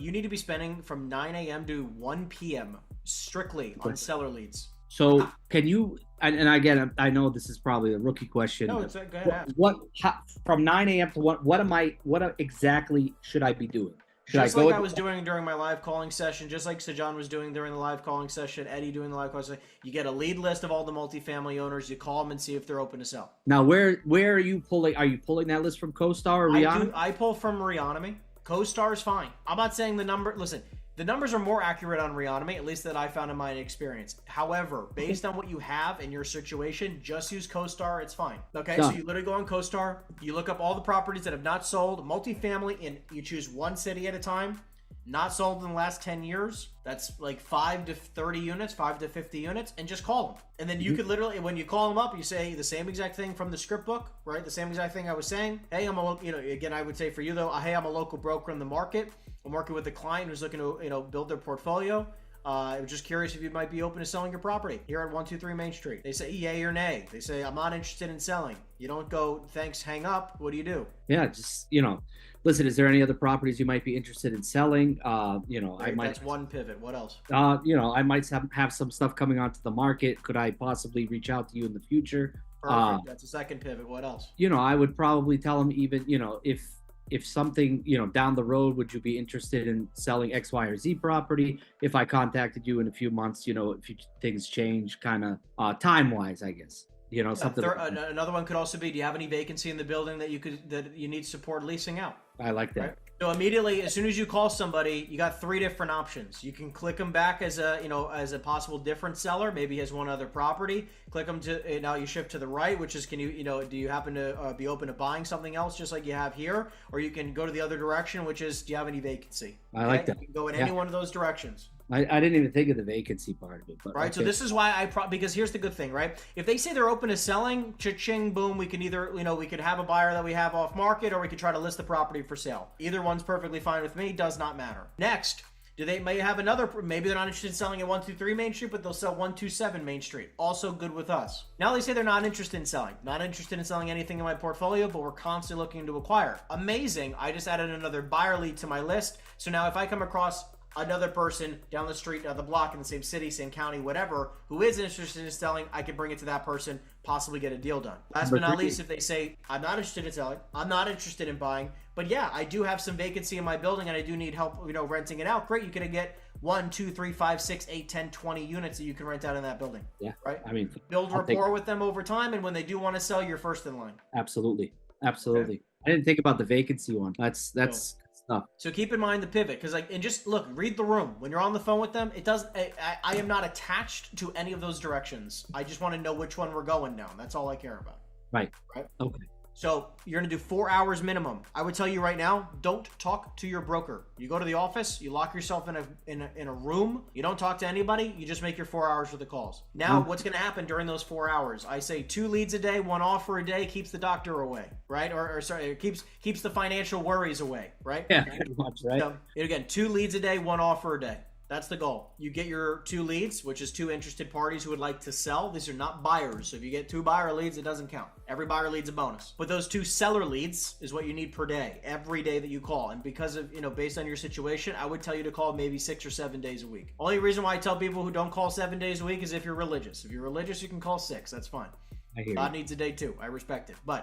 you need to be spending from 9 a.m. to 1 p.m. strictly on seller leads. So can you, and again, I know this is probably a rookie question. No, it's go ahead. From 9 a.m. to what exactly should I be doing? Just like I was doing during my live calling session, just like Sajan was doing during the live calling session, Eddie doing the live calling session, you get a lead list of all the multifamily owners, you call them and see if they're open to sell. Now, where are you pulling? Are you pulling that list from CoStar or Reonomy? I pull from Reonomy. CoStar is fine. I'm not saying the number, listen, the numbers are more accurate on Reonomy, at least that I found in my experience. However, based on what you have in your situation, just use CoStar. It's fine. Okay, so you literally go on CoStar, you look up all the properties that have not sold, multifamily, and you choose one city at a time. Not sold in the last 10 years. That's like 5 to 30 units, 5 to 50 units, and just call them. And then you could literally, when you call them up, you say the same exact thing from the script book, right? The same exact thing I was saying. Hey, again, I would say for you though, hey, I'm a local broker in the market. I'm working with a client who's looking to, build their portfolio. I was just curious if you might be open to selling your property here at 123 Main Street. They say yay or nay. They say, I'm not interested in selling. You don't go, thanks, hang up. What do you do? Yeah, just, listen, is there any other properties you might be interested in selling? That's one pivot. What else? I might have some stuff coming onto the market. Could I possibly reach out to you in the future? Perfect. That's a second pivot. What else? I would probably tell them even, if something, down the road, would you be interested in selling X, Y, or Z property? If I contacted you in a few months, if things change kind of time-wise, I guess. Something. Another one could also be, do you have any vacancy in the building that you need support leasing out? I like that. Right? So immediately, as soon as you call somebody, you got 3 different options. You can click them back as a possible different seller. Maybe he has one other property. Click them to, now you shift to the right, which is, do you happen to be open to buying something else just like you have here? Or you can go to the other direction, which is, do you have any vacancy? I like that. You can go in any one of those directions. I didn't even think of the vacancy part of it. But right, okay. So this is why because here's the good thing, right? If they say they're open to selling, cha-ching, boom, we can either, we could have a buyer that we have off market, or we could try to list the property for sale. Either one's perfectly fine with me, does not matter. Next, may have another, maybe they're not interested in selling at 123 Main Street, but they'll sell 127 Main Street. Also good with us. Now they say they're not interested in selling. Not interested in selling anything in my portfolio, but we're constantly looking to acquire. Amazing. I just added another buyer lead to my list. So now if I come across another person down the street, down the block, in the same city, same county, whatever, who is interested in selling, I can bring it to that person, possibly get a deal done. Last but not least, if they say, I'm not interested in selling, I'm not interested in buying, but yeah, I do have some vacancy in my building and I do need help, renting it out. Great, you can get 1, 2, 3, 5, 6, 8, 10, 20 units that you can rent out in that building. Yeah, right. Build rapport with them over time, and when they do want to sell, you're first in line. Absolutely. Okay. I didn't think about the vacancy one. That's stuff. So keep in mind the pivot, because and just look, read the room when you're on the phone with them. It does. I am not attached to any of those directions. I just want to know which one we're going down. That's all I care about. Right. Okay. So you're gonna do 4 hours minimum. I would tell you right now, don't talk to your broker. You go to the office, you lock yourself in a room. You don't talk to anybody. You just make your 4 hours with the calls. Now, what's gonna happen during those 4 hours? I say 2 leads a day, 1 offer a day keeps the doctor away, right? Or sorry, it keeps the financial worries away, right? Yeah, pretty much, right? So, again, 2 leads a day, 1 offer a day. That's the goal. You get your 2 leads, which is 2 interested parties who would like to sell. These are not buyers. So if you get 2 buyer leads, it doesn't count. Every buyer lead's a bonus. But those 2 seller leads is what you need per day, every day that you call. And because of, based on your situation, I would tell you to call maybe 6 or 7 days a week. Only reason why I tell people who don't call 7 days a week is if you're religious. If you're religious, you can call 6. That's fine. God needs a day too. I respect it. But